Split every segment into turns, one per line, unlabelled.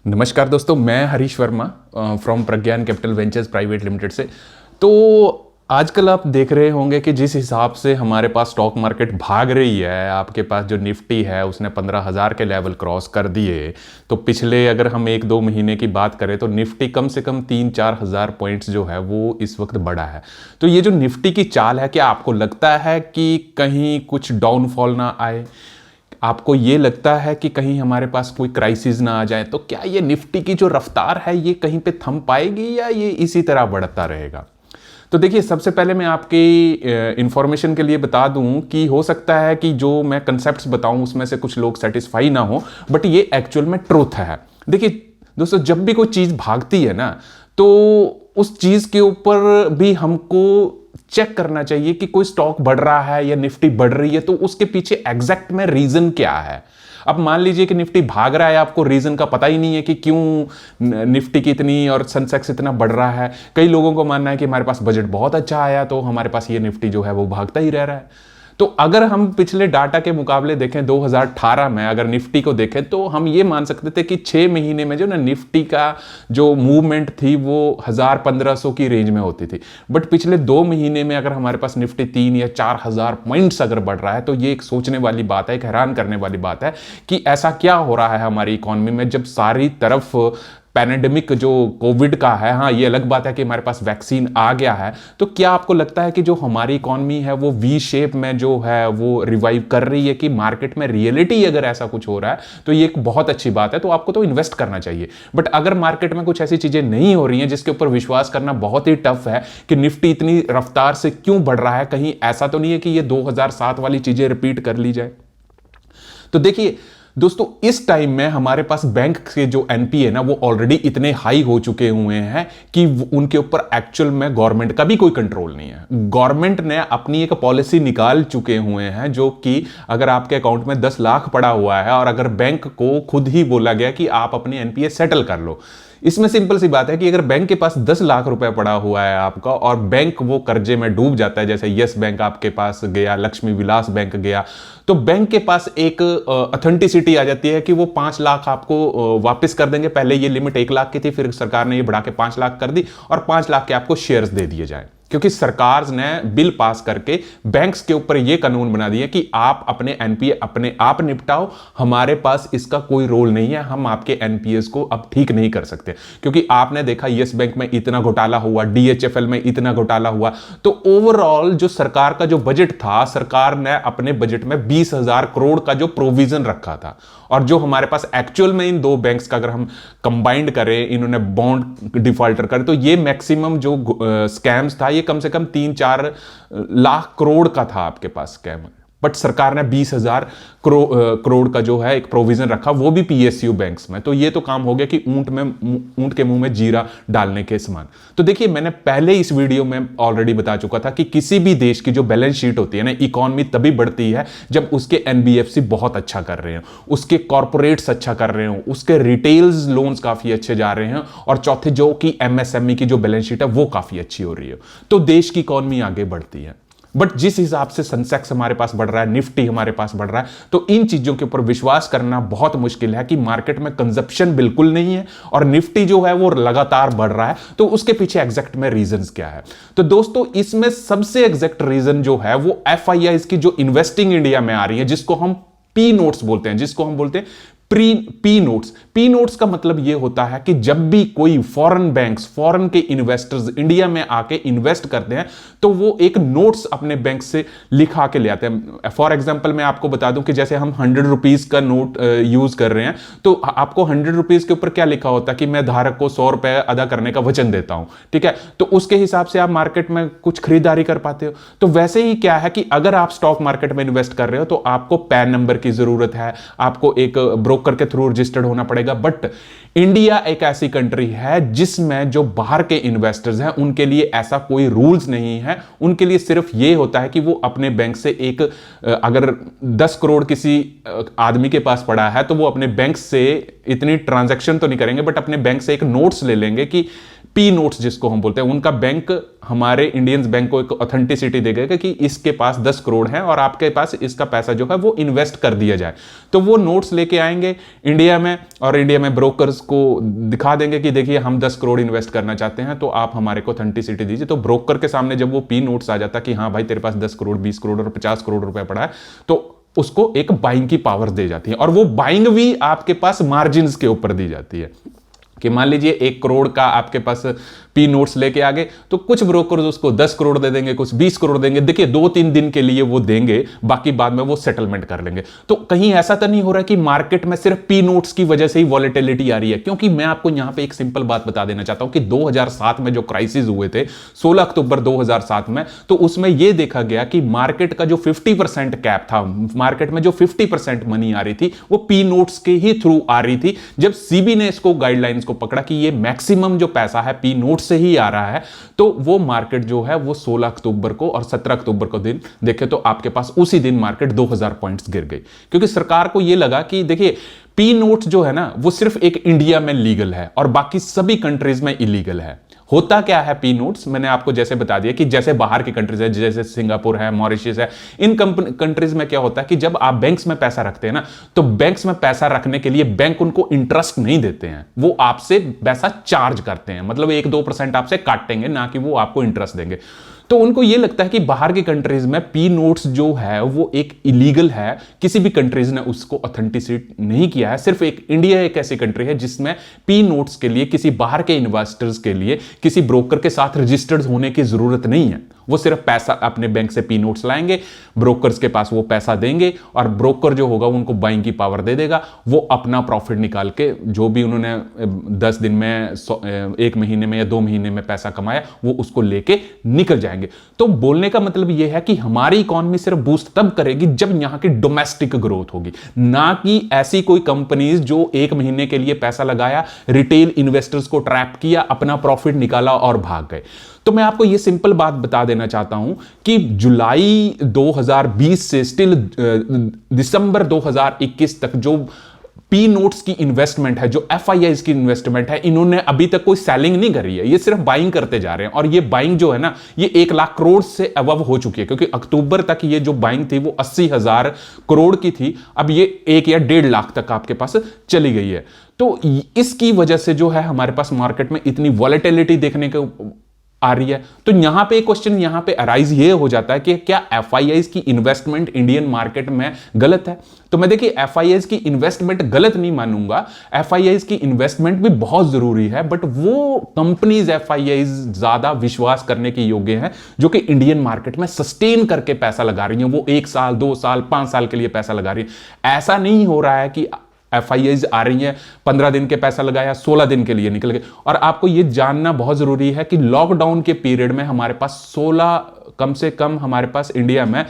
नमस्कार दोस्तों, मैं Harish Verma from Pragyan capital ventures private limited से। तो आजकल आप देख रहे होंगे कि जिस हिसाब से हमारे पास स्टॉक मार्केट भाग रही है, आपके पास जो निफ्टी है उसने 15,000 के लेवल क्रॉस कर दिए। तो पिछले अगर हम 1-2 महीने की बात करें तो निफ्टी कम से कम 3-4 हज़ार पॉइंट्स जो है वो इस वक्त बढ़ा है। तो ये जो निफ्टी की चाल है, क्या आपको लगता है कि कहीं कुछ डाउनफॉल ना आए? आपको ये लगता है कि कहीं हमारे पास कोई क्राइसिस ना आ जाए? तो क्या ये निफ्टी की जो रफ्तार है ये कहीं पे थम पाएगी या ये इसी तरह बढ़ता रहेगा? तो देखिए, सबसे पहले मैं आपकी इंफॉर्मेशन के लिए बता दूं कि हो सकता है कि जो मैं कंसेप्ट्स बताऊं उसमें से कुछ लोग सेटिस्फाई ना हो, बट ये एक्चुअल में ट्रूथ है। देखिए दोस्तों, जब भी कोई चीज़ भागती है ना, तो उस चीज़ के ऊपर भी हमको चेक करना चाहिए कि कोई स्टॉक बढ़ रहा है या निफ्टी बढ़ रही है, तो उसके पीछे एग्जैक्ट में रीजन क्या है। अब मान लीजिए कि निफ्टी भाग रहा है, आपको रीजन का पता ही नहीं है कि क्यों निफ्टी की इतनी और सेंसेक्स इतना बढ़ रहा है। कई लोगों को मानना है कि हमारे पास बजट बहुत अच्छा आया तो हमारे पास ये निफ्टी जो है वो भागता ही रह रहा है। तो अगर हम पिछले डाटा के मुकाबले देखें 2018 में, अगर निफ्टी को देखें तो हम ये मान सकते थे कि 6 महीने में जो ना निफ्टी का जो मूवमेंट थी वो 1000-1500 की रेंज में होती थी। बट पिछले 2 महीने में अगर हमारे पास निफ्टी 3 या 4000 पॉइंट्स अगर बढ़ रहा है, तो ये एक सोचने वाली बात है, एक हैरान करने वाली बात है कि ऐसा क्या हो रहा है हमारी इकोनॉमी में, जब सारी तरफ पैनेडेमिक जो कोविड का है। हाँ, ये अलग बात है कि हमारे पास वैक्सीन आ गया है। तो क्या आपको लगता है कि जो हमारी इकॉनमी है वो वी शेप में जो है वो रिवाइव कर रही है, कि मार्केट में रियलिटी अगर ऐसा कुछ हो रहा है तो ये एक बहुत अच्छी बात है, तो आपको तो इन्वेस्ट करना चाहिए। बट अगर मार्केट में कुछ ऐसी चीजें नहीं हो रही हैं जिसके ऊपर विश्वास करना बहुत ही टफ है कि निफ्टी इतनी रफ्तार से क्यों बढ़ रहा है, कहीं ऐसा तो नहीं है कि ये 2007 वाली चीजें रिपीट कर ली जाए। तो देखिए दोस्तों, इस टाइम में हमारे पास बैंक के जो एनपीए ना वो ऑलरेडी इतने हाई हो चुके हुए हैं कि उनके ऊपर एक्चुअल में गवर्नमेंट का भी कोई कंट्रोल नहीं है। गवर्नमेंट ने अपनी एक पॉलिसी निकाल चुके हुए हैं, जो कि अगर आपके अकाउंट में 10 लाख पड़ा हुआ है और अगर बैंक को खुद ही बोला गया कि आप अपने एनपीए सेटल कर लो। इसमें सिंपल सी बात है कि अगर बैंक के पास 10 लाख रुपए पड़ा हुआ है आपका और बैंक वो कर्जे में डूब जाता है, जैसे यस बैंक आपके पास गया, लक्ष्मी विलास बैंक गया, तो बैंक के पास एक ऑथेंटिसिटी आ जाती है कि वो 5 लाख आपको वापस कर देंगे। पहले ये लिमिट 1 लाख की थी, फिर सरकार ने ये बढ़ा के 5 लाख कर दी और 5 लाख के आपको शेयर्स दे दिए जाए, क्योंकि सरकार ने बिल पास करके बैंक्स के ऊपर यह कानून बना दिया कि आप अपने एनपीए अपने आप निपटाओ, हमारे पास इसका कोई रोल नहीं है, हम आपके एनपीएस को अब ठीक नहीं कर सकते। क्योंकि आपने देखा यस बैंक में इतना घोटाला हुआ, डीएचएफएल में इतना घोटाला हुआ, तो ओवरऑल जो सरकार का जो बजट था, सरकार ने अपने बजट में 20,000 करोड़ का जो प्रोविजन रखा था, और जो हमारे पास एक्चुअल में इन दो बैंक्स का अगर हम कंबाइंड करें, इन्होंने बॉन्ड डिफॉल्टर करे, तो ये मैक्सिमम जो स्कैम्स था ये कम से कम 3-4 लाख करोड़ का था आपके पास स्कैम। बट सरकार ने 20,000 करोड़ का जो है एक प्रोविजन रखा, वो भी पीएसयू बैंक्स में। तो ये तो काम हो गया कि ऊंट के मुंह में जीरा डालने के समान। तो देखिए, मैंने पहले इस वीडियो में ऑलरेडी बता चुका था कि किसी भी देश की जो बैलेंस शीट होती है ना, इकोनॉमी तभी बढ़ती है जब उसके एनबीएफसी बहुत अच्छा कर रहे हैं, उसके कॉर्पोरेट्स अच्छा कर रहे हो, उसके रिटेल्स लोन्स काफी अच्छे जा रहे हैं, और चौथे जो कि एमएसएमई की जो बैलेंस शीट है वो काफी अच्छी हो रही है, तो देश की इकोनॉमी आगे बढ़ती है। बट जिस हिसाब से सेंसेक्स हमारे पास बढ़ रहा है, निफ्टी हमारे पास बढ़ रहा है, तो इन चीजों के ऊपर विश्वास करना बहुत मुश्किल है कि मार्केट में कंजप्शन बिल्कुल नहीं है और निफ्टी जो है वो लगातार बढ़ रहा है। तो उसके पीछे एग्जैक्ट में रीजंस क्या है? तो दोस्तों, इसमें सबसे एग्जैक्ट रीजन जो है वो एफआईआईज की जो इन्वेस्टिंग इंडिया में आ रही है, जिसको हम पी नोट्स बोलते हैं, जिसको हम बोलते हैं पी नोट्स। पी नोट्स का मतलब यह होता है कि जब भी कोई फॉरेन बैंक्स, फॉरेन के इन्वेस्टर्स इंडिया में आके इन्वेस्ट करते हैं, तो वो एक नोट्स अपने बैंक से लिखा के ले आते हैं। फॉर एग्जांपल मैं आपको बता दूं कि जैसे हम 100 रुपीज का नोट यूज कर रहे हैं, तो आपको 100 रुपीज के ऊपर क्या लिखा होता है कि मैं धारक को 100 रुपए अदा करने का वचन देता हूं, ठीक है। तो उसके हिसाब से आप मार्केट में कुछ खरीदारी कर पाते हो। तो वैसे ही क्या है कि अगर आप स्टॉक मार्केट में इन्वेस्ट कर रहे हो तो आपको पैन नंबर की जरूरत है, आपको एक ब्रोकर के थ्रू रजिस्टर्ड होना पड़ेगा। बट इंडिया एक ऐसी कंट्री है जिसमें जो बाहर के इन्वेस्टर्स हैं उनके लिए ऐसा कोई रूल्स नहीं है। उनके लिए सिर्फ ये होता है कि वो अपने बैंक से एक, अगर 10 करोड़ किसी आदमी के पास पड़ा है तो वो अपने बैंक से इतनी ट्रांजैक्शन तो नहीं करेंगे, बट अपने बैंक से एक नोट्स ले लेंगे कि पी नोट्स जिसको हम बोलते हैं, उनका बैंक हमारे इंडियन बैंक को एक ऑथेंटिसिटी देगा कि इसके पास 10 करोड़ है और आपके पास इसका पैसा जो है वो इन्वेस्ट कर दिया जाए। तो वो नोट्स लेके आएंगे इंडिया में और इंडिया में ब्रोकर्स को दिखा देंगे कि देखिए हम 10 करोड़ इन्वेस्ट करना चाहते हैं, तो आप हमारे को ऑथेंटिसिटी दीजिए। तो ब्रोकर के सामने जब वो पी नोट्स आ जाता कि हाँ भाई तेरे पास 10 करोड़ 20 करोड़ और 50 करोड़ रुपए पड़ा है, तो उसको एक बाइंग की पावर दे जाती है। और वो बाइंग भी आपके पास मार्जिन के ऊपर दी जाती है कि मान लीजिए 1 करोड़ का आपके पास पी नोट्स लेके आ गए, तो कुछ ब्रोकर्स उसको 10 करोड़ दे देंगे, कुछ 20 करोड़ देंगे। देखिए 2-3 दिन के लिए वो देंगे, बाकी बाद में वो सेटलमेंट कर लेंगे। तो कहीं ऐसा तो नहीं हो रहा कि मार्केट में सिर्फ पी नोट्स की वजह से ही वॉलेटिलिटी आ रही है, क्योंकि मैं आपको यहां पे एक सिंपल बात बता देना चाहता हूं कि 2007 में जो क्राइसिस हुए थे 16 अक्टूबर 2007 में, तो उसमें यह देखा गया कि मार्केट का जो 50% कैप था, मार्केट में जो 50% मनी आ रही थी वो पी नोट्स के ही थ्रू आ रही थी। जब सीबी ने इसको गाइडलाइंस को पकड़ा कि ये मैक्सिमम जो पैसा है पी नोट से ही आ रहा है, तो वो मार्केट जो है वो 16 अक्टूबर को और 17 अक्टूबर को दिन देखे तो आपके पास उसी दिन मार्केट 2000 पॉइंट्स गिर गई, क्योंकि सरकार को ये लगा कि देखिए पी नोट जो है ना वो सिर्फ एक इंडिया में लीगल है और बाकी सभी कंट्रीज में इलीगल है। होता क्या है पी नोट्स, मैंने आपको जैसे बता दिया कि जैसे बाहर की कंट्रीज है, जैसे सिंगापुर है, मॉरिशस है, इन कंट्रीज में क्या होता है कि जब आप बैंक्स में पैसा रखते हैं ना, तो बैंक्स में पैसा रखने के लिए बैंक उनको इंटरेस्ट नहीं देते हैं, वो आपसे पैसा चार्ज करते हैं, मतलब 1-2% आपसे काटेंगे, ना कि वो आपको इंटरेस्ट देंगे। तो उनको ये लगता है कि बाहर की कंट्रीज में पी नोट्स जो है वो एक इलीगल है, किसी भी कंट्रीज ने उसको ऑथेंटिसिट नहीं किया है। सिर्फ एक इंडिया एक ऐसी कंट्री है जिसमें पी नोट्स के लिए किसी बाहर के इन्वेस्टर्स के लिए किसी ब्रोकर के साथ रजिस्टर्ड होने की जरूरत नहीं है। वो सिर्फ पैसा अपने बैंक से पी नोट्स लाएंगे, ब्रोकर्स के पास वो पैसा देंगे और ब्रोकर जो होगा उनको बाइंग की पावर दे देगा। वो अपना प्रॉफिट निकाल के जो भी उन्होंने 10 दिन में 1 महीने में या 2 महीने में पैसा कमाया वो उसको लेके निकल जाएंगे। तो बोलने का मतलब यह है कि हमारी इकॉनमी सिर्फ बूस्ट तब करेगी जब यहां की डोमेस्टिक ग्रोथ होगी, ना कि ऐसी कोई कंपनीज जो 1 महीने के लिए पैसा लगाया, रिटेल इन्वेस्टर्स को ट्रैप किया, अपना प्रॉफिट निकाला और भाग गए। तो मैं आपको यह सिंपल बात बता देना चाहता हूं कि जुलाई 2020 से स्टिल दिसंबर 2021 तक जो पी नोट्स की इन्वेस्टमेंट है, जो एफआईआईज की इन्वेस्टमेंट है, इन्होंने अभी तक कोई सेलिंग नहीं करी है, ये सिर्फ बाइंग करते जा रहे हैं। और ये बाइंग जो है ना ये 1 लाख करोड़ से अबव हो चुकी है, क्योंकि अक्टूबर तक ये जो बाइंग थी वो 80,000 करोड़ की थी, अब ये 1 या 1.5 लाख तक आपके पास चली गई है। तो इसकी वजह से जो है हमारे पास मार्केट में इतनी वॉलेटिलिटी देखने को आ रही है। तो यहां पे क्वेश्चन यहां पे अराइज ये हो जाता है कि क्या एफआईआईज की इन्वेस्टमेंट इंडियन मार्केट में गलत है? तो मैं देखिए एफआईआईज की इन्वेस्टमेंट गलत नहीं मानूंगा, एफआईआईज की इन्वेस्टमेंट भी बहुत जरूरी है, बट वो कंपनीज एफआईआईज ज्यादा विश्वास करने के योग्य हैं जो कि इंडियन मार्केट में सस्टेन करके पैसा लगा रही हैं। वो 1 साल 2 साल 5 साल के लिए पैसा लगा रही है। ऐसा नहीं हो रहा है कि एफआईआईज आ रही हैं, 15 दिन के पैसा लगाया, 16 दिन के लिए निकल गए। और आपको यह जानना बहुत जरूरी है कि लॉकडाउन के पीरियड में हमारे पास 16 कम से कम हमारे पास इंडिया में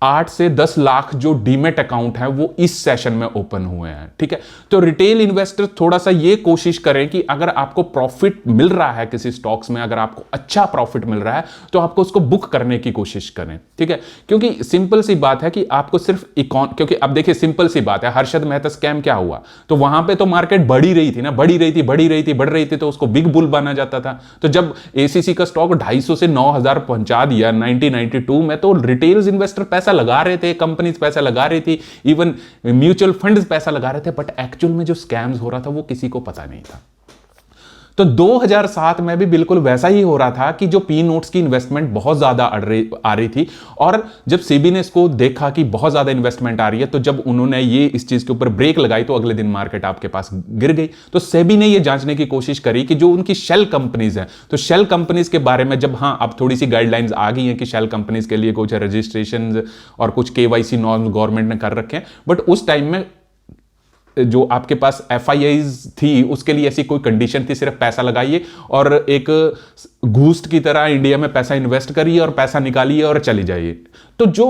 8 से 10 लाख जो डीमेट अकाउंट है वो इस सेशन में ओपन हुए हैं। ठीक है, तो रिटेल इन्वेस्टर थोड़ा सा ये कोशिश करें कि अगर आपको प्रॉफिट मिल रहा है किसी स्टॉक्स में, अगर आपको अच्छा प्रॉफिट मिल रहा है तो आपको उसको बुक करने की कोशिश करें। ठीक है, क्योंकि सिंपल सी बात है कि आपको सिर्फ क्योंकि अब देखिए सिंपल सी बात है, हर्षद मेहता स्कैम क्या हुआ, तो वहां पे तो मार्केट बढ़ी रही थी ना, बढ़ रही थी, तो उसको बिग बुल माना जाता था। तो जब एसीसी का स्टॉक 250 से 9000 पहुंचा दिया 1992 में, तो रिटेल इन्वेस्टर पैसा लगा रहे थे, कंपनीज पैसा लगा रही थी, इवन म्यूचुअल फंड्स पैसा लगा रहे थे, बट एक्चुअल में जो स्कैम्स हो रहा था वो किसी को पता नहीं था। तो 2007 में भी बिल्कुल वैसा ही हो रहा था कि जो पी नोट्स की इन्वेस्टमेंट बहुत ज्यादा आ रही थी, और जब सेबी ने इसको देखा कि बहुत ज्यादा इन्वेस्टमेंट आ रही है, तो जब उन्होंने ये इस चीज के ऊपर ब्रेक लगाई तो अगले दिन मार्केट आपके पास गिर गई। तो सेबी ने ये जांचने की कोशिश करी कि जो उनकी शेल कंपनीज हैं, तो शेल कंपनीज के बारे में जब अब थोड़ी सी गाइडलाइंस आ गई हैं कि शेल कंपनीज के लिए कुछ रजिस्ट्रेशन और कुछ केवाईसी नॉर्म गवर्नमेंट ने कर रखे हैं, बट उस टाइम में जो आपके पास एफआईआईज थी उसके लिए ऐसी कोई कंडीशन थी, सिर्फ पैसा लगाइए और एक घूस की तरह इंडिया में पैसा इन्वेस्ट करिए और पैसा निकालिए और चली जाइए। तो जो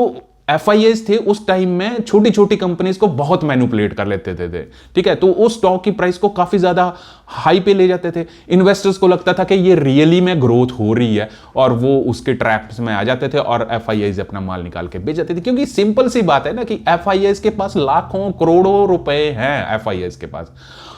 एफआईआईज थे उस टाइम में छोटी छोटी कंपनीज को बहुत मैनिपुलेट कर लेते थे। ठीक है, तो उस स्टॉक की प्राइस को काफी ज्यादा हाई पे ले जाते थे। इन्वेस्टर्स को लगता था कि ये रियली में ग्रोथ हो रही है और वो उसके ट्रैप्स में आ जाते थे और एफआईआईज अपना माल निकाल के बेच जाते थे। क्योंकि सिंपल सी बात है ना कि एफआईआईज के पास लाखों करोड़ों रुपए हैं, एफआईआईज के पास।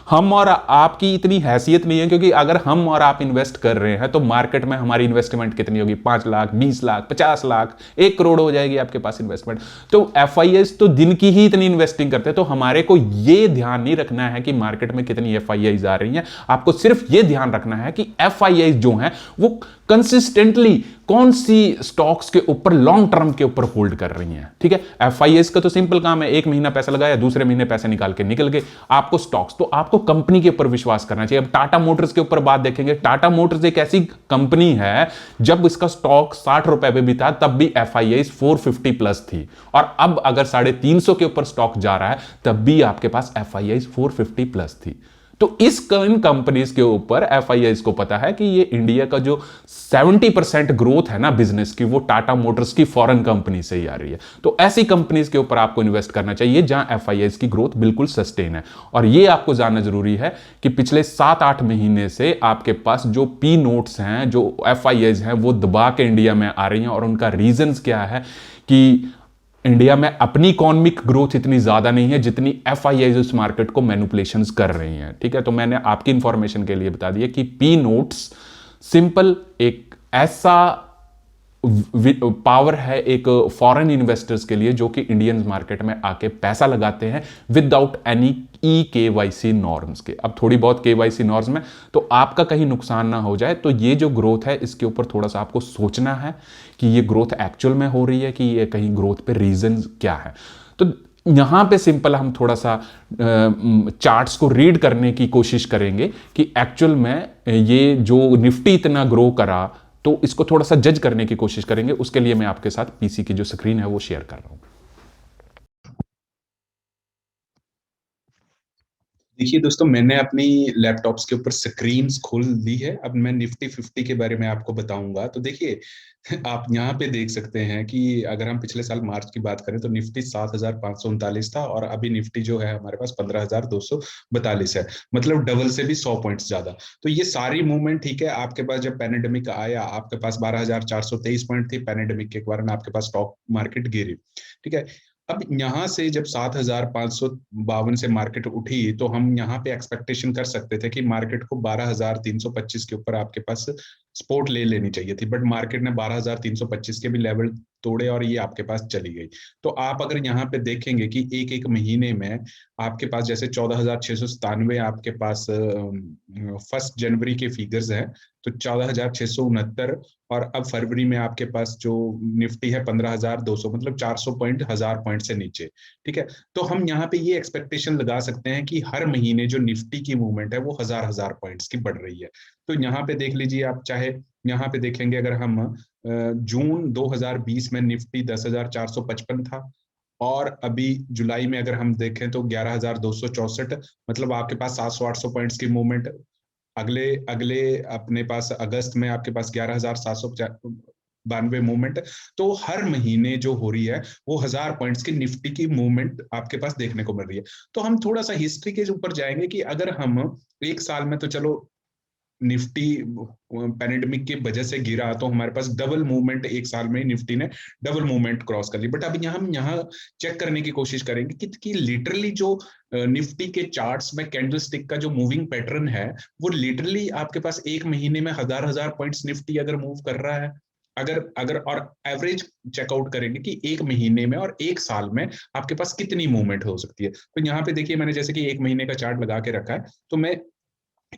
हम और आपकी इतनी हैसियत नहीं है, क्योंकि अगर हम और आप इन्वेस्ट कर रहे हैं तो मार्केट में हमारी इन्वेस्टमेंट कितनी होगी, 5 लाख, 20 लाख, 50 लाख, 1 करोड़ हो जाएगी आपके पास इन्वेस्टमेंट। तो एफआईआईज तो दिन की ही इतनी इन्वेस्टिंग करते हैं, तो हमारे को ये ध्यान नहीं रखना है कि मार्केट में कितनी एफआईआईज आ रही हैं। आपको सिर्फ ये ध्यान रखना है कि एफआईआईज जो हैं वो कंसिस्टेंटली कौन सी स्टॉक्स के ऊपर लॉन्ग टर्म के ऊपर होल्ड कर रही हैं। ठीक है, एफआईआईज का तो सिंपल काम है, एक महीना पैसा लगाया, दूसरे महीने पैसे निकाल के निकल गए। आपको स्टॉक्स, तो आपको कंपनी के ऊपर विश्वास करना चाहिए। अब टाटा मोटर्स के ऊपर बात देखेंगे, टाटा मोटर्स एक ऐसी कंपनी है, जब इसका स्टॉक 60 रुपए पे भी था तब भी एफआईआईज 450 प्लस थी, और अब अगर 350 के ऊपर स्टॉक जा रहा है तब भी आपके पास एफआईआईज 450 प्लस थी। तो इन कंपनीज के ऊपर एफआईआईज को पता है कि ये इंडिया का जो 70% ग्रोथ है ना बिजनेस की, वो टाटा मोटर्स की फॉरेन कंपनी से ही आ रही है। तो ऐसी कंपनीज के ऊपर आपको इन्वेस्ट करना चाहिए जहां एफआईआईज की ग्रोथ बिल्कुल सस्टेन है। और ये आपको जानना जरूरी है कि पिछले 7-8 महीने से आपके पास जो पी नोट्स हैं, जो एफआईआईज हैं, वो दबा के इंडिया में आ रही हैं। और उनका रीजंस क्या है कि इंडिया में अपनी इकोनॉमिक ग्रोथ इतनी ज्यादा नहीं है जितनी एफआईआईज उस मार्केट को मैनिपुलेशंस कर रही हैं। ठीक है, तो मैंने आपकी इंफॉर्मेशन के लिए बता दिया कि पी नोट्स सिंपल एक ऐसा पावर है एक फॉरेन इन्वेस्टर्स के लिए जो कि इंडियन मार्केट में आके पैसा लगाते हैं without any e KYC norms के। अब थोड़ी बहुत केवाईसी नॉर्म्स में तो आपका कहीं नुकसान ना हो जाए, तो ये जो ग्रोथ है इसके ऊपर थोड़ा सा आपको सोचना है कि ये ग्रोथ एक्चुअल में हो रही है कि ये कहीं ग्रोथ पे रीजन क्या है। तो यहां पे सिंपल हम थोड़ा सा चार्ट्स को रीड करने की कोशिश करेंगे कि एक्चुअल में ये जो निफ्टी इतना ग्रो करा, तो इसको थोड़ा सा जज करने की कोशिश करेंगे। उसके लिए मैं आपके साथ पीसी की जो स्क्रीन है वो शेयर कर रहा हूं।
देखिए दोस्तों, मैंने अपनी लैपटॉप्स के ऊपर स्क्रीन्स खोल ली है। अब मैं निफ्टी 50 के बारे में आपको बताऊंगा। तो देखिए, आप यहाँ पे देख सकते हैं कि अगर हम पिछले साल मार्च की बात करें तो निफ्टी 7,539 था, और अभी निफ्टी जो है हमारे पास 15,242 है, मतलब डबल से भी 100 पॉइंट्स ज्यादा। तो ये सारी मूवमेंट ठीक है। आपके पास जब पैनेडेमिक आया, आपके पास 12,423 पॉइंट थी, पैनेडेमिक के कारण आपके पास स्टॉक मार्केट गिरी। ठीक है, अब यहां से जब 7,552 से मार्केट उठी, तो हम यहाँ पे एक्सपेक्टेशन कर सकते थे कि मार्केट को 12,325 के ऊपर आपके पास सपोर्ट ले लेनी चाहिए थी, बट मार्केट ने 12,325 के भी लेवल तोड़े और ये आपके पास चली गई। तो आप अगर यहाँ पे देखेंगे कि एक एक महीने में आपके पास जैसे 14,697 आपके पास 1 जनवरी के फिगर्स हैं, तो 14,669, और अब फरवरी में आपके पास जो निफ्टी है 15,200, मतलब 400 पॉइंट, 1,000 पॉइंट से नीचे। ठीक है, तो हम यहाँ पे ये एक्सपेक्टेशन लगा सकते हैं कि हर महीने जो निफ्टी की मूवमेंट है वो 1,000 पॉइंट्स की बढ़ रही है। तो यहाँ पे देख लीजिए आप, चाहे यहाँ पे देखेंगे, अगर हम जून 2020 में निफ्टी 10,455 था, और अभी जुलाई में अगर हम देखें तो 11,264, मतलब आपके पास 700-800 पॉइंट्स की मूवमेंट। अगले अगले अपने पास अगस्त में आपके पास 11,792 मूवमेंट। तो हर महीने जो हो रही है वो 1,000 पॉइंट्स की निफ्टी की मूवमेंट आपके पास देखने को मिल रही है। तो हम थोड़ा सा हिस्ट्री के ऊपर जाएंगे कि अगर हम एक साल में, तो चलो निफ्टी पैंडेमिक की वजह से गिरा, तो हमारे पास डबल मूवमेंट एक साल में निफ्टी ने डबल मूवमेंट क्रॉस कर ली। बट अभी हम यहाँ चेक करने की कोशिश करेंगे कि लिटरली जो निफ्टी के चार्ट्स में कैंडलस्टिक का जो मूविंग पैटर्न है, वो लिटरली आपके पास एक महीने में 1,000 पॉइंट्स निफ्टी अगर मूव कर रहा है, अगर अगर और एवरेज चेकआउट करेंगे कि एक महीने में और एक साल में आपके पास कितनी मूवमेंट हो सकती है। तो यहाँ पे देखिए, मैंने जैसे कि एक महीने का चार्ट लगा के रखा है, तो मैं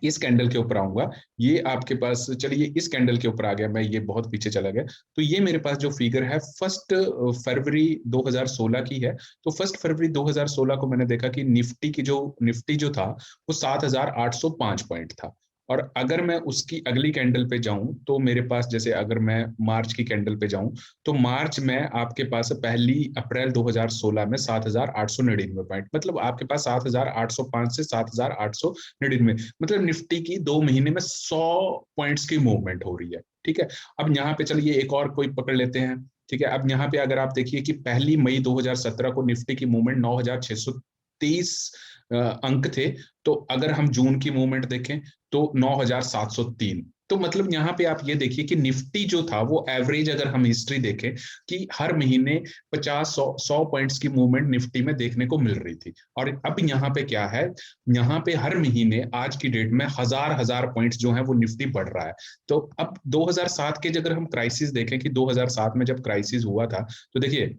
इस कैंडल के ऊपर आऊंगा। ये आपके पास, चलिए इस कैंडल के ऊपर आ गया मैं, ये बहुत पीछे चला गया। तो ये मेरे पास जो फिगर है 1 फरवरी 2016 की है। तो 1 फरवरी 2016 को मैंने देखा कि निफ्टी जो था वो 7,805 पॉइंट था। और अगर मैं उसकी अगली कैंडल पे जाऊं, तो मेरे पास, जैसे अगर मैं मार्च की कैंडल पे जाऊं, तो मार्च में आपके पास 1 अप्रैल 2016 में 7,899 पॉइंट, मतलब आपके पास 7,805 से 7,899, मतलब निफ्टी की 2 महीने में 100 पॉइंट्स की मूवमेंट हो रही है। ठीक है, अब यहाँ पे चलिए एक और कोई पकड़ लेते हैं। ठीक है, अब यहाँ पे अगर आप देखिए कि 1 मई 2017 को निफ्टी की मूवमेंट 9,623 अंक थे। तो अगर हम जून की मूवमेंट देखें तो 9,703। तो मतलब यहाँ पे आप ये देखिए कि निफ्टी जो था वो एवरेज, अगर हम हिस्ट्री देखें कि हर महीने 50-100 पॉइंट्स की मूवमेंट निफ्टी में देखने को मिल रही थी। और अब यहाँ पे क्या है, यहाँ पे हर महीने आज की डेट में हजार हजार पॉइंट्स जो है वो निफ्टी बढ़ रहा है। तो अब 2007 के अगर हम क्राइसिस देखें कि 2007 में जब क्राइसिस हुआ था, तो देखिए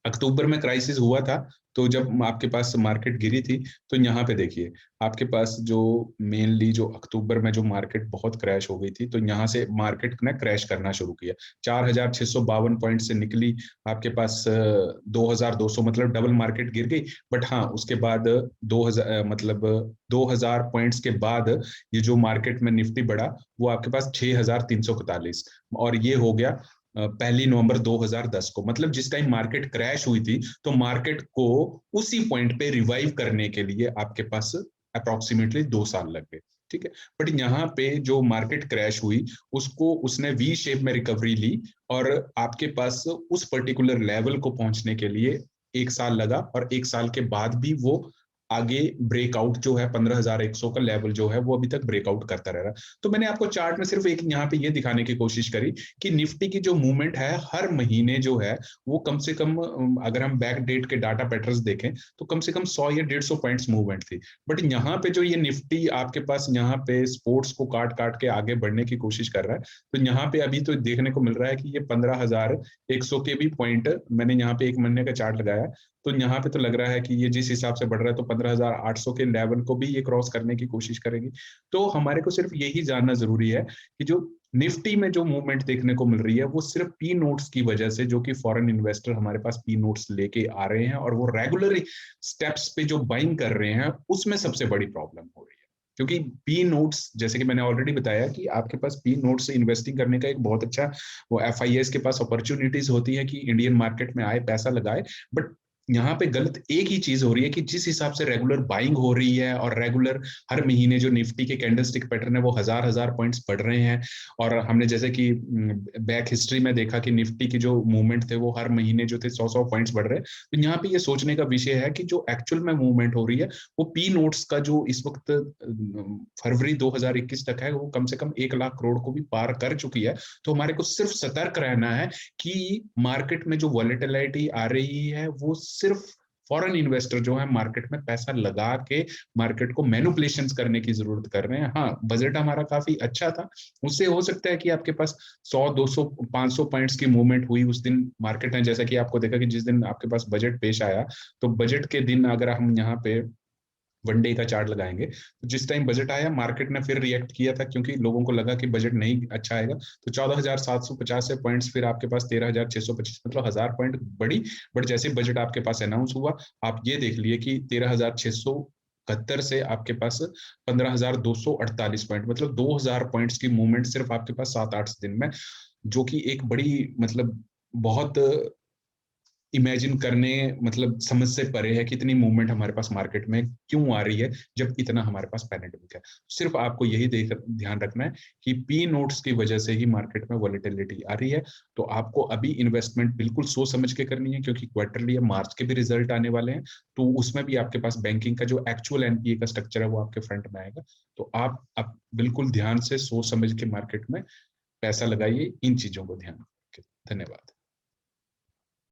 अक्टूबर में क्राइसिस हुआ था, तो जब आपके पास मार्केट गिरी थी, तो यहाँ पे देखिए आपके पास जो मेनली जो अक्टूबर में जो मार्केट बहुत क्रैश हो गई थी, तो यहाँ से मार्केट ने क्रैश करना शुरू किया। 4,652 पॉइंट से निकली आपके पास 2,200, मतलब डबल मार्केट गिर गई। बट हाँ, उसके बाद 2,000 मतलब 2,000 पॉइंट्स के बाद ये जो मार्केट में निफ्टी बढ़ा वो आपके पास 6,341, और ये हो गया 1 नवंबर 2010 को। मतलब जिस टाइम मार्केट क्रैश हुई थी, तो मार्केट को उसी पॉइंट पे रिवाइव करने के लिए आपके पास अप्रोक्सीमेटली 2 साल लग गए। ठीक है, बट यहाँ पे जो मार्केट क्रैश हुई उसको उसने वी शेप में रिकवरी ली, और आपके पास उस पर्टिकुलर लेवल को पहुंचने के लिए 1 साल लगा, और 1 साल के बाद भी वो आगे ब्रेकआउट जो है 15,100 का लेवल जो है वो अभी तक ब्रेकआउट करता रह रहा। तो मैंने आपको चार्ट में सिर्फ एक यहाँ पे ये दिखाने की कोशिश करी कि निफ्टी की जो मूवमेंट है हर महीने जो है वो कम से कम, अगर हम बैक डेट के डाटा पैटर्न्स देखें तो कम से कम 100 या 150 पॉइंट्स मूवमेंट थी। बट यहाँ पे जो ये निफ्टी आपके पास यहाँ पे स्पोर्ट्स को काट काट के आगे बढ़ने की कोशिश कर रहा है, तो यहाँ पे अभी तो देखने को मिल रहा है कि ये 15,100 के भी पॉइंट, मैंने यहाँ पे एक महीने का चार्ट लगाया, तो यहाँ पे तो लग रहा है कि ये जिस हिसाब से बढ़ रहा है तो 15,800 के लेवल को भी ये क्रॉस करने की कोशिश करेगी। तो हमारे को सिर्फ यही जानना जरूरी है कि जो निफ्टी में जो मूवमेंट देखने को मिल रही है वो सिर्फ पी नोट्स की वजह से, जो कि फॉरेन इन्वेस्टर हमारे पास पी नोट्स लेके आ रहे हैं और वो रेगुलर स्टेप्स पे जो बाइंग कर रहे हैं, उसमें सबसे बड़ी प्रॉब्लम हो रही है। क्योंकि पी नोट्स, जैसे कि मैंने ऑलरेडी बताया कि आपके पास पी नोट्स से इन्वेस्टिंग करने का एक बहुत अच्छा, वो एफआईएस के पास अपॉर्चुनिटीज होती है कि इंडियन मार्केट में आए, पैसा लगाए। बट यहाँ पे गलत एक ही चीज हो रही है कि जिस हिसाब से रेगुलर बाइंग हो रही है और रेगुलर हर महीने जो निफ्टी के कैंडलस्टिक पैटर्न है वो हजार हजार पॉइंट्स बढ़ रहे हैं, और हमने जैसे कि बैक हिस्ट्री में देखा कि निफ्टी की जो मूवमेंट थे वो हर महीने जो थे 100-100 पॉइंट्स बढ़ रहे हैं। तो यहाँ पे ये सोचने का विषय है कि जो एक्चुअल में मूवमेंट हो रही है वो पी नोट्स का जो इस वक्त फरवरी 2021 तक है वो कम से कम 1 लाख करोड़ को भी पार कर चुकी है। तो हमारे को सिर्फ सतर्क रहना है कि मार्केट में जो वॉलेटिलिटी आ रही है वो सिर्फ फॉरेन इन्वेस्टर जो है मार्केट में पैसा लगा के मार्केट को मैनिपुलेशन करने की जरूरत कर रहे हैं। हाँ, बजट हमारा काफी अच्छा था, उससे हो सकता है कि आपके पास 100, 200, 500 पॉइंट्स की मूवमेंट हुई उस दिन मार्केट में, जैसा कि आपको देखा कि जिस दिन आपके पास बजट पेश आया, तो बजट के दिन अगर हम यहाँ पे वनडे का चार्ट लगाएंगे तो जिस टाइम बजट आया मार्केट ने फिर रिएक्ट किया था, क्योंकि लोगों को लगा कि बजट नहीं अच्छा आएगा, तो 14,750 से पॉइंट्स फिर आपके पास 13,625, मतलब 1,000 पॉइंट बढ़ी। बट जैसे बजट आपके पास अनाउंस हुआ, आप ये देख लिए कि 13,671 से आपके पास 15,248 पॉइंट, मतलब 2,000 पॉइंट्स की मूवमेंट सिर्फ आपके पास 7-8 दिन में, जो कि एक बड़ी, मतलब बहुत इमेजिन करने, मतलब समझ से परे है कि इतनी मूवमेंट हमारे पास मार्केट में क्यों आ रही है जब इतना हमारे पास पैंडेमिक है। सिर्फ आपको यही ध्यान रखना है कि पी नोट्स की वजह से ही मार्केट में वॉलेटिलिटी आ रही है। तो आपको अभी इन्वेस्टमेंट बिल्कुल सोच समझ के करनी है, क्योंकि क्वार्टरली या मार्च के भी रिजल्ट आने वाले हैं, तो उसमें भी आपके पास बैंकिंग का जो एक्चुअल एनपीए का स्ट्रक्चर है वो आपके फ्रंट में आएगा। तो आप बिल्कुल ध्यान से सोच समझ के मार्केट में पैसा लगाइए, इन चीजों को ध्यान रखें। धन्यवाद।